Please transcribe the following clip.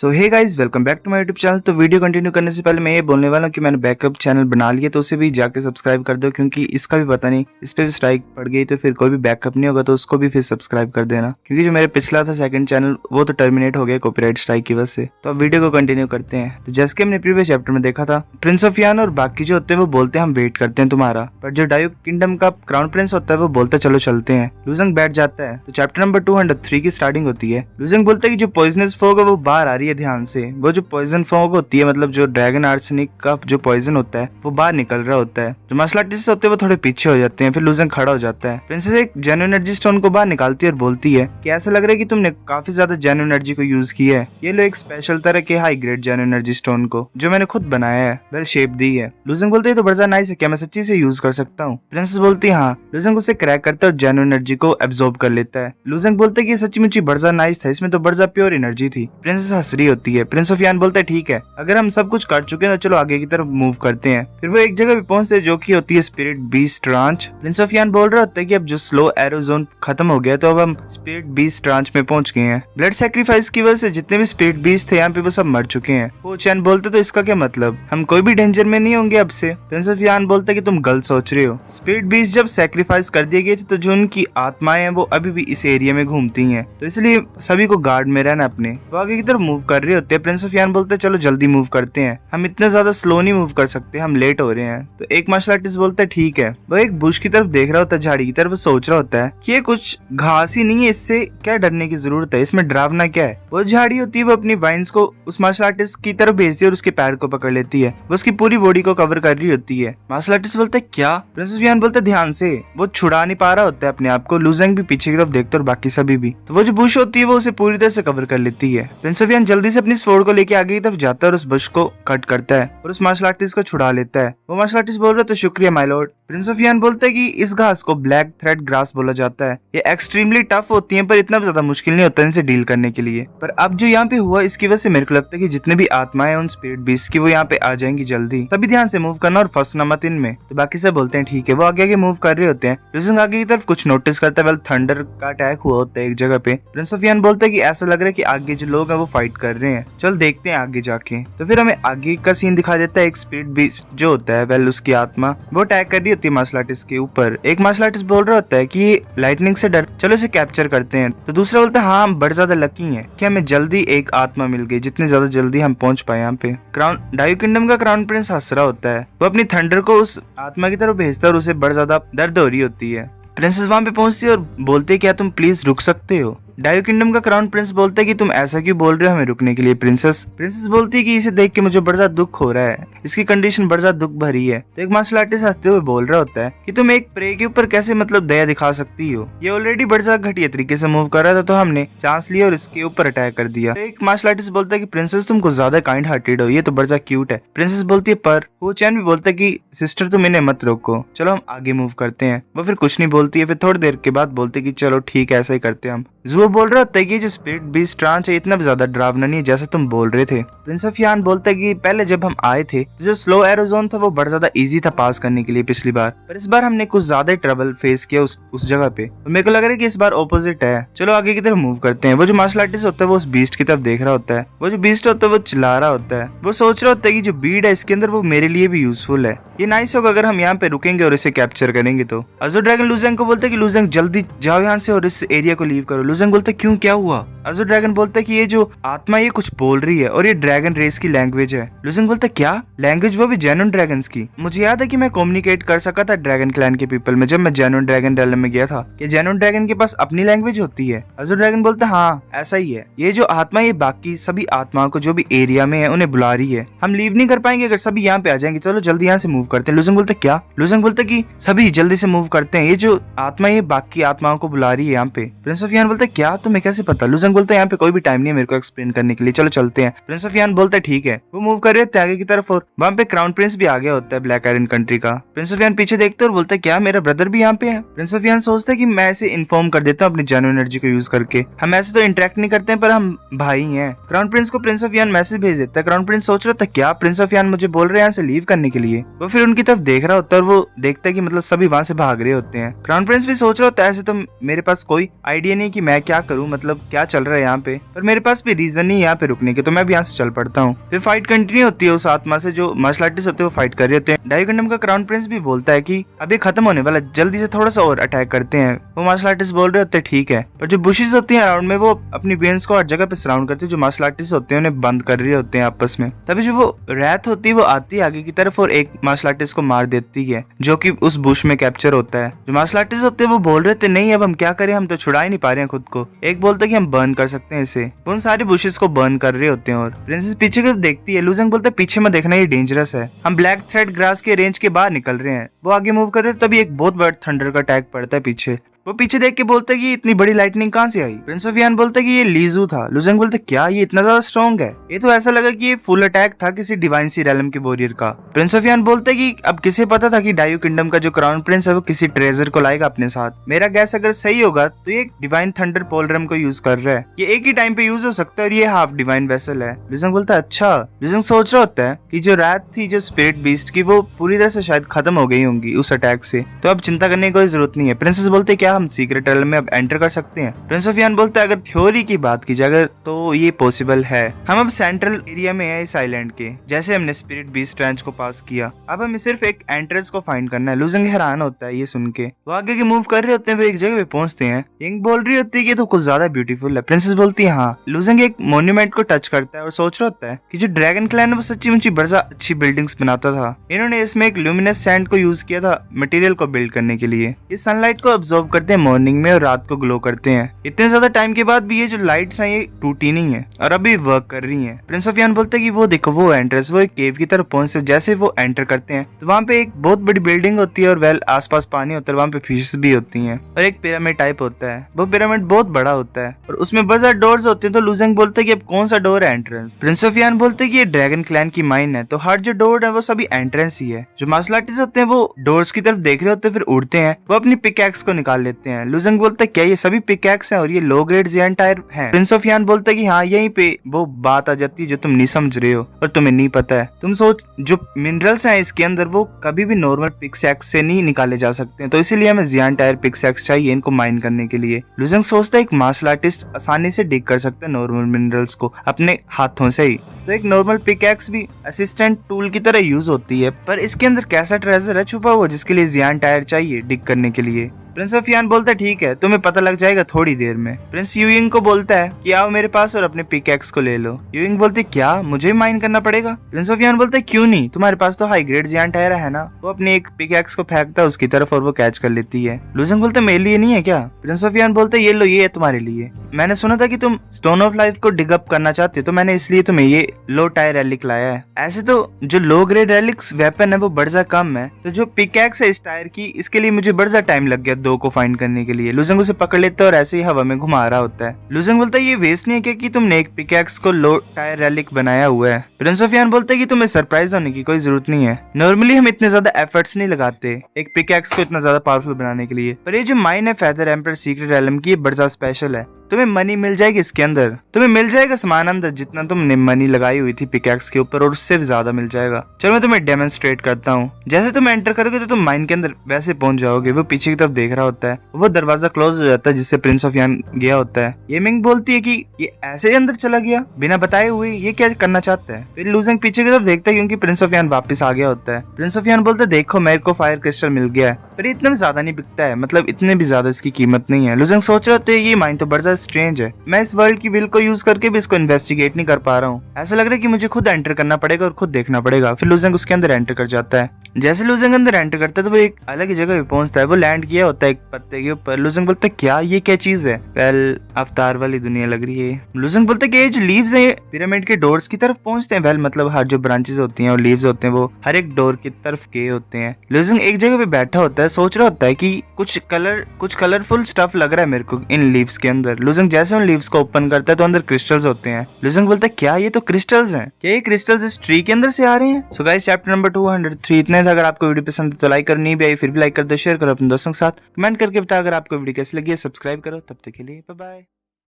So hey guys, welcome back to my YouTube channel. तो video continue करने से पहले मैं ये बोलने वाला हूँ कि मैंने बैकअप चैनल बना लिया, तो उसे भी जाके सब्सक्राइब कर दो, क्योंकि इसका भी पता नहीं इस पे भी स्ट्राइक पड़ गई तो फिर कोई भी बैकअप नहीं होगा, तो उसको भी फिर सब्सक्राइब कर देना, क्योंकि जो मेरे पिछला था सेकंड चैनल वो तो टर्मिनेट हो गया कॉपीराइट स्ट्राइक की वजह से। तो अब वीडियो को कंटिन्यू करते हैं। तो जैसे कि हमने प्रीवियस चैप्टर में देखा था, प्रिंस ऑफ यान और बाकी जो होते हैं वो बोलते हैं हम वेट करते हैं तुम्हारा, पर जो डायू किंगडम का क्राउन प्रिंस होता है वो बोलता है चलो चलते हैं। लूजंग बैठ जाता है। तो चैप्टर नंबर 203 की स्टार्टिंग होती है। लूजंग बोलता है कि जो पॉइजनस फॉग है वो बाहर आ रही है, ध्यान से। वो जो पॉइजन फॉग होती है, मतलब जो ड्रैगन आर्सेनिक का जो पॉइजन होता है वो बाहर निकल रहा होता है। जो मार्शल आर्टिस्ट होते हैं वो थोड़े पीछे हो जाते हैं, फिर लूजंग खड़ा हो जाता है। प्रिंसेस एक जेन्युइन एनर्जी स्टोन को बाहर निकालती है और बोलती है कि ऐसा लग रहा है कि तुमने काफी ज्यादा जेन्युइन एनर्जी को यूज किया है। ये लो एक स्पेशल तरह के high grade genuine energy stone को जो मैंने खुद बनाया है, वेल शेप दी है। लूजंग बोलते है तो बड़ा नाइस है, क्या मैं सच्ची से यूज कर सकता हूँ? प्रिंसेस बोलती है हाँ। लूजंग उसे क्रैक करता है और जेन्युइन एनर्जी को एब्जॉर्ब कर लेता है। लूजंग बोलते है कि सच्ची मुच्ची बड़ा नाइस था, इसमें तो बड़ा प्योर एनर्जी थी। प्रिंसेस हंस रही होती है। प्रिंस ऑफ यान बोलता है ठीक है, अगर हम सब कुछ कर चुके हैं तो चलो आगे की तरफ मूव करते हैं। फिर वो एक जगह पे पहुंचते हैं जो कि होती है स्पिरिट बीस्ट रांच। प्रिंस ऑफ यान बोल रहा होता है कि अब जो स्लो एरो जोन खत्म हो गया, तो अब हम स्पिरिट बीस्ट रांच में पहुंच गए हैं। ब्लड सैक्रिफाइस की वजह से जितने भी स्पिरिट बीस्ट थे यहाँ पे वो सब मर चुके हैं। वो चैन बोलते तो इसका क्या मतलब, हम कोई भी डेंजर में नहीं होंगे अब से? प्रिंस ऑफ यान बोलता है कि तुम गलत सोच रहे हो। स्पिरिट बीस्ट जब सैक्रिफाइस कर दिए गए थे तो जो उनकी आत्माएं हैं वो अभी भी इस एरिया में घूमती हैं, तो इसलिए सभी को गार्ड में रहना अपने। वो आगे की तरफ मूव कर रहे होते हैं। प्रिंस ऑफ यान बोलते हैं चलो जल्दी मूव करते हैं, हम इतने ज्यादा स्लो नहीं मूव कर सकते, हम लेट हो रहे हैं। तो एक मार्शल आर्टिस्ट बोलता है ठीक है। वो एक बुश की तरफ देख रहा होता है, झाड़ी की तरफ, सोच रहा होता है कि ये कुछ घास ही नहीं है, इससे क्या डरने की जरूरत है, इसमें डरावना क्या है। वो झाड़ी होती है वो अपनी वाइन्स को उस मार्शल आर्टिस्ट की तरफ भेजती है और उसके पैर को पकड़ लेती है। वो उसकी पूरी बॉडी को कवर कर रही होती है। मार्शल आर्टिस्ट बोलता है क्या? प्रिंस ऑफ यान बोलता है ध्यान से। वो छुड़ा नहीं पा रहा होता है अपने आप को। लूजंग भी पीछे की तरफ देखते और बाकी सभी भी। तो वो जो बुश होती है वो उसे पूरी तरह से कवर कर लेती है। प्रिंस ऑफ यान जल्दी से अपनी स्वॉर्ड को लेके आगे की तरफ जाता है और उस बुश को कट करता है और उस मार्शल आर्टिस्ट को छुड़ा लेता है। वो मार्शल आर्टिस्ट बोल रहा है तो शुक्रिया माय लॉर्ड। प्रिंस ऑफ यान बोलता है कि इस घास को ब्लैक थ्रेड ग्रास बोला जाता है। ये एक्सट्रीमली टफ होती है पर इतना ज्यादा मुश्किल नहीं होता इनसे डील करने के लिए। पर अब जो यहाँ पे हुआ इसकी वजह से मेरे को लगता है कि जितने भी आत्माएं उन स्पिरिट बीस्ट की वो यहाँ पे आ जाएंगी जल्दी। सभी ध्यान से मूव करना और फंसना मत इनमें। तो बाकी सब बोलते हैं ठीक है। वो आगे आगे मूव कर रहे होते हैं। लूजंग आगे की तरफ कुछ नोटिस करता है, वेल थंडर का अटैक हुआ होता है एक जगह पे। प्रिंस ऑफ यान बोलता है कि ऐसा लग रहा है कि आगे जो लोग हैं वो फाइट कर रहे हैं, चल देखते हैं आगे जाके। तो फिर हमें आगे का सीन दिखा देता है। एक स्पिरिट बीस्ट जो होता है, वेल उसकी आत्मा वो अटैक कर रही होती है मार्शल आर्टिस्ट के ऊपर। एक मार्शल आर्टिस्ट बोल रहा होता है कि ये लाइटनिंग से डर, चलो इसे कैप्चर करते हैं। तो दूसरा बोलता है हाँ हम बड़े ज्यादा लकी हैं कि हमें जल्दी एक आत्मा मिल गई, जितने ज्यादा जल्दी हम पहुंच पाए यहाँ पे। क्राउन डायू किंगडम का क्राउन प्रिंस हंस रहा होता है। वो अपनी थंडर को उस आत्मा की तरफ भेजता है और उसे बड़ा ज्यादा दर्द हो रही होती है। प्रिंसेस वहां पे पहुंचती है और बोलते है क्या तुम प्लीज रुक सकते हो? डायू किंगडम का क्राउन प्रिंस बोलता है कि तुम ऐसा क्यों बोल रहे हो हमें रुकने के लिए प्रिंसेस? प्रिंसेस बोलती है कि इसे देख के मुझे बड़ा ज्यादा दुख हो रहा है, इसकी कंडीशन बड़ा ज्यादा दुख भरी है। तो एक मार्शल आर्टिस्ट हंसते हुए बोल रहा होता है कि तुम एक प्रे के ऊपर कैसे मतलब दया दिखा सकती हो? ये ऑलरेडी बड़ा ज्यादा घटिया तरीके से मूव कर रहा था, तो हमने चांस लिया और इसके ऊपर अटैक कर दिया। तो एक मार्शल आर्टिस्ट बोलता है कि प्रिंसेस तुम कुछ ज्यादा काइंड हार्टेड हो, ये तो बड़ा ज्यादा क्यूट है। प्रिंसेस बोलती है पर वो चैन भी बोलता है कि सिस्टर तुम इन्हें मत रोको, चलो हम आगे मूव करते हैं। वो फिर कुछ नहीं बोलती है। फिर थोड़ी देर के बाद बोलते कि चलो ठीक है ऐसा ही करते हैं हम। जुओ बोल रहा होता है कि जो स्पिरिट बीस्ट रांच है इतना ज्यादा डरावना नहीं जैसा तुम बोल रहे थे। प्रिंस ऑफ यान बोलता है कि पहले जब हम आए थे तो जो स्लो एरो जोन था वो बड़ा ज्यादा इजी था पास करने के लिए पिछली बार, पर इस बार हमने कुछ ज्यादा ट्रबल फेस किया उस जगह पे। तो मेरे को लग रहा है कि इस बार ऑपोजिट है, चलो आगे की तरफ मूव करते हैं। वो जो मार्शल आर्टिस्ट होता है वो उस बीस्ट की तरफ देख रहा होता है। वो जो बीस्ट होता है वो चिल्ला रहा होता है। वो सोच रहा होता है कि जो बीड है इसके अंदर वो मेरे लिए भी यूजफुल है, ये नाइस होगा अगर हम यहाँ पे रुकेंगे और इसे कैप्चर करेंगे। तो अजो ड्रैगन लूजंग को बोलता है कि लूजंग जल्दी जाओ यहाँ से और इस एरिया को लीव करो। लूजंग बोलता है क्यों, क्या हुआ? अजो ड्रैगन बोलता है कि ये जो आत्मा ये कुछ बोल रही है और ये ड्रैगन रेस की लैंग्वेज है। लूजंग बोलता है क्या लैंग्वेज, वो भी जेन्युइन ड्रैगन्स की? मुझे याद है कि मैं कम्युनिकेट कर सका था ड्रैगन क्लैन के पीपल में जब मैं जेन्युइन ड्रैगन रेलम में गया था। कि जेन्युइन ड्रैगन के पास अपनी लैंग्वेज होती है? अजो ड्रैगन बोलता है हाँ ऐसा ही है। ये जो आत्मा ये बाकी सभी आत्माओं को जो भी एरिया में है उन्हें बुला रही है। हम लीव नहीं कर पाएंगे अगर सभी यहाँ पे आ जाएंगे, चलो जल्दी यहाँ से मूव करते हैं। लूजंग बोलता है क्या? लूजंग बोलता है कि सभी जल्दी से मूव करते हैं, ये जो आत्मा ये बाकी आत्माओं को बुला रही है यहाँ पे। प्रिंस ऑफ यान बोलता है क्या तुम्हें कैसे पता? लूजंग बोलता है यहाँ पे कोई भी टाइम नहीं है मेरे को एक्सप्लेन करने के लिए, चलो चलते हैं। प्रिंस ऑफ यान बोलता है ठीक है। वो मूव कर रहे होते हैं आगे की तरफ और वहाँ पे क्राउन प्रिंस भी आ गया होता है ब्लैक आयरन कंट्री का। प्रिंस ऑफ यान पीछे देखते और बोलता है क्या मेरा ब्रदर भी यहाँ पे है? प्रिंस ऑफ यान सोचता है कि मैं इसे इन्फॉर्म कर देता हूँ अपनी जेन्युइन एनर्जी को यूज करके, हम ऐसे तो इंटरेक्ट नहीं करते हैं पर हम भाई हैं। क्राउन प्रिंस को प्रिंस ऑफ यान मैसेज भेज देता है। क्राउन प्रिंस सोच रहा था क्या प्रिंस ऑफ यान मुझे बोल रहे हैं यहाँ से लीव करने के लिए। वो फिर उनकी तरफ देख रहा होता है और वो देखता है कि मतलब सभी वहां से भाग रहे होते हैं। क्राउन प्रिंस भी सोच रहा होता है ऐसे तो मेरे पास कोई आइडिया नहीं कि मैं क्या करूं, मतलब क्या चल रहा है यहाँ पे, पर मेरे पास भी रीजन नहीं है यहाँ पे रुकने के, तो मैं भी यहाँ से चल पड़ता हूँ। फिर फाइट कंटिन्यू होती है उस आत्मा से जो मार्शल आर्टिस्ट होते हैं वो फाइट कर रहे होते हैं। डायू किंगडम का क्राउन प्रिंस भी बोलता है कि अभी खत्म होने वाला, जल्दी से थोड़ा सा और अटैक करते हैं। वो मार्शल आर्टिस्ट बोल रहे होते हैं ठीक है, पर जो बुशेस होती हैं अराउंड में वो अपनी बेन्स को हर जगह पे सराउंड करते हैं, जो मार्शल आर्टिस्ट होते हैं उन्हें बंद कर रहे होते हैं आपस में। तभी जो वो रैथ होती है वो आती है आगे की तरफ और एक मार्शल आर्टिस्ट को मार देती है जो कि उस बुश में कैप्चर होता है। जो मार्शल आर्टिस्ट होते हैं वो बोल रहे थे नहीं अब हम क्या करें, हम तो छुड़ा ही नहीं पा रहे हैं खुद को। एक बोलता है कि हम बर्न कर सकते हैं इसे। वो उन सारी बुशेस को बर्न कर रहे होते हैं और प्रिंसेस पीछे की देखती है। लुजेंग बोलता है पीछे मत देखना, ये डेंजरस है, हम ब्लैक थ्रेड ग्रास के रेंज के बाहर निकल रहे हैं। वो आगे मूव कर रहे तभी एक बहुत बड़ा थंडर का अटैक पड़ता है पीछे। वो पीछे देख के बोलता है कि इतनी बड़ी लाइटनिंग कहाँ से आई। प्रिंस ऑफ यान बोलता है कि ये लीजू था। लुजेंग बोलता है क्या ये इतना ज्यादा स्ट्रॉन्ग है, ये तो ऐसा लगा कि ये फुल अटैक था किसी डिवाइन सी रेलम के वॉरियर का। प्रिंस ऑफ यान बोलता है कि अब किसे पता था कि डायू किंगडम का जो क्राउन प्रिंस है वो किसी ट्रेजर को लाएगा अपने साथ। मेरा गैस अगर सही होगा तो ये डिवाइन थंडर पोलरम को यूज कर रहा है, ये एक ही टाइम पे यूज हो सकता है और ये हाफ डिवाइन वेसल है। लुजेंग बोलता है अच्छा। लुजेंग सोच रहा होता है कि जो रैथ थी जो स्पिरिट बीस्ट की वो पूरी तरह से शायद खत्म हो गई होंगी उस अटैक से, तो अब चिंता करने की कोई जरूरत नहीं है। प्रिंसेस बोलते क्या हम सीक्रेट रेलम में अब एंटर कर सकते हैं। प्रिंस ऑफ यान बोलता है अगर थ्योरी की बात की जाए तो ये पॉसिबल है, हम अब सेंट्रल एरिया में है इस आइलैंड के, जैसे हमने स्पिरिट बीस्ट रेंज को पास किया, अब हमें सिर्फ एक एंट्रेंस को फाइंड करना है। लुजेंग हैरान होता है ये सुन के। वो आगे के मूव कर रहे होते हैं, वो एक जगह पे पहुंचते हैं। यंग बोल रही होती है कि तो कुछ ज्यादा ब्यूटीफुल है। प्रिंसेस बोलती है हाँ। लुजेंग एक मोन्यूमेंट को टच करता है और सोच रहा होता है कि जो ड्रैगन क्लैन है वो सच्ची मुच्ची बड़ा अच्छी बिल्डिंग्स बनाता था, इन्होंने इसमें एक ल्यूमिनस सैंड को यूज किया था मटेरियल को बिल्ड करने के लिए। इस सनलाइट को ऑब्जर्व करते हैं मॉर्निंग में और रात को ग्लो करते हैं। इतने ज्यादा टाइम के बाद भी ये जो लाइट्स हैं ये टूटी नहीं है और अभी वर्क कर रही हैं। प्रिंस ऑफ यान बोलते हैं कि वो देखो वो एंट्रेंस, वो एक केव की तरफ पहुंचते जैसे वो एंटर करते हैं तो वहाँ पे एक बहुत बड़ी बिल्डिंग होती है और वेल आसपास पानी होता है, वहाँ पे फिशेस भी होती हैं और एक पिरामिड टाइप होता है। वो पिरामिड बहुत बड़ा होता है और उसमें बहुत सारे डोर्स होते हैं। तो लुजेंग बोलते हैं कि अब कौन सा डोर है एंट्रेंस। प्रिंस ऑफ यान बोलते हैं कि ये ड्रैगन क्लैन की माइन है तो हर जो डोर है वो सभी एंट्रेंस ही है। जो मार्शल आर्टिस्ट होते हैं वो डोर्स की तरफ देख रहे होते हैं, फिर उड़ते हैं, वो अपनी पिकैक्स को निकाल लेते हैं। लुजेंग बोलते हैं क्या ये सभी पिकैक्स है और ये लो ग्रेड जियान टायर है। प्रिंस ऑफ यान बोलता है कि हाँ यहीं पे वो बात आ जाती है जो तुम नहीं समझ रहे हो और तुम्हें नहीं पता है। तुम सोच जो मिनरल्स हैं इसके अंदर वो कभी भी नॉर्मल पिकैक्स से नहीं निकाले जा सकते हैं, तो इसीलिए हमें जियान टायर पिकैक्स चाहिए इनको माइन करने के लिए। लुजेंग सोचता है एक मार्शल आर्टिस्ट आसानी से डिग कर सकता है नॉर्मल मिनरल्स को अपने हाथों से ही, तो एक नॉर्मल पिकैक्स भी असिस्टेंट टूल की तरह यूज होती है, पर इसके अंदर कैसा ट्रेजर है छुपा हुआ जिसके लिए जियान टायर चाहिए डिग करने के लिए। प्रिंस ऑफ यान बोलता है ठीक है तुम्हें पता लग जाएगा थोड़ी देर में। प्रिंस यूइंग को बोलता है कि आओ मेरे पास और अपने पिकैक्स को ले लो। यूइंग बोलती क्या मुझे माइन करना पड़ेगा। प्रिंस ऑफ यान बोलता है क्यों नहीं, तुम्हारे पास तो हाई ग्रेड जियान टायर है ना। वो अपनी एक पिकैक्स को फेंकता है उसकी तरफ और वो कैच कर लेती है। लुजेंग बोलता है मेरे लिए नहीं है क्या। प्रिंस ऑफ यान बोलता है ये लो ये है तुम्हारे लिए, मैंने सुना था कि तुम स्टोन ऑफ लाइफ को डिग अप करना चाहते तो मैंने इसलिए तुम्हें ये लो टायर रेलिक लाया है। ऐसे तो जो लो ग्रेड रेलिक्स वेपन है वो बड़ा कम है, तो जो पिकैक्स है इस टायर की इसके लिए मुझे बड़ा टाइम लग गया दो को फाइंड करने के लिए। लुजेंग उसे पकड़ लेता है और ऐसे ही हवा में घुमा रहा होता है। लुजेंग बोलता है ये वेस्ट नहीं है क्या कि तुमने एक पिकैक्स को लो टायर रेलिक बनाया हुआ है। प्रिंस ऑफ यान बोलता है कि तुम्हें सरप्राइज होने की कोई जरूरत नहीं है, नॉर्मली हम इतने ज्यादा एफर्ट्स नहीं लगाते एक पिकैक्स को इतना ज्यादा पावरफुल बनाने के लिए, पर ये जो माइन है फेदर एम्पर सीक्रेट रेलम की ये बड़ा स्पेशल है। तुम्हें मनी मिल जाएगी इसके अंदर, तुम्हें मिल जाएगा सामान अंदर जितना तुमने मनी लगाई हुई थी पिकैक्स के ऊपर और उससे भी ज्यादा मिल जाएगा। चलो मैं तुम्हें डेमोन्स्ट्रेट करता हूँ। जैसे तुम एंटर करोगे तो तुम माइन के अंदर वैसे पहुंच जाओगे। वो पीछे की तरफ देख रहा होता है, वो दरवाजा क्लोज हो जाता है जिससे प्रिंस ऑफ यान गया होता है। ये मिंग बोलती है कि ये ऐसे अंदर चला गया बिना बताए हुए, ये क्या करना चाहता है। फिर लुजेंग पीछे की तरफ देखता है क्योंकि प्रिंस ऑफ यान वापस आ गया होता है। प्रिंस ऑफ यान बोलता है देखो मेरे को फायर क्रिस्टल मिल गया है, पर ये इतना ज्यादा नहीं बिकता है, मतलब इतने भी ज्यादा इसकी कीमत नहीं है। लुजेंग सोच रहे होते ये माइन तो बड़ा स्ट्रेंज है, मैं इस वर्ल्ड की विल को यूज करके भी इसको इन्वेस्टिगेट नहीं कर पा रहा हूँ, ऐसा लग रहा है कि मुझे खुद एंटर करना पड़ेगा और खुद देखना पड़ेगा। फिर लुजेंग उसके अंदर एंटर कर जाता है। जैसे लुजेंग अंदर एंटर करता है तो वो एक अलग ही जगह पे पहुंचता है। वो लैंड किया होता है एक पत्ते के ऊपर। लुजेंग बोलता है क्या ये क्या चीज है। वेल अवतार वाली दुनिया लग रही है। लुजेंग बोलता है कि ये जो लीव्स है पिरामिड के डोर्स की तरफ पहुंचते हैं। वेल मतलब हर जो ब्रांचेस होती हैं और लीव्स होते हैं वो हर एक डोर की तरफ गए होते हैं। लुजेंग एक जगह पे बैठा होता है, सोच रहा होता है कि कुछ कलरफुल स्टफ लग रहा है मेरे को इन लीव्स के अंदर। लुजेंग जैसे उन लीव्स को ओपन करता है तो अंदर क्रिस्टल्स होते हैं। लुजेंग बोलता है क्या ये तो क्रिस्टल्स हैं, क्या ये क्रिस्टल्स इस ट्री के अंदर से आ रहे हैं। सो गाइस चैप्टर नंबर 203 इतने था। अगर आपको वीडियो पसंद है तो लाइक करो, नहीं भी आई फिर भी लाइक कर दो, शेयर करो अपने दोस्तों के साथ, कमेंट करके बताओ अगर आपको वीडियो कैसी लगी है, सब्सक्राइब करो। तब तक के लिए बाय बाय।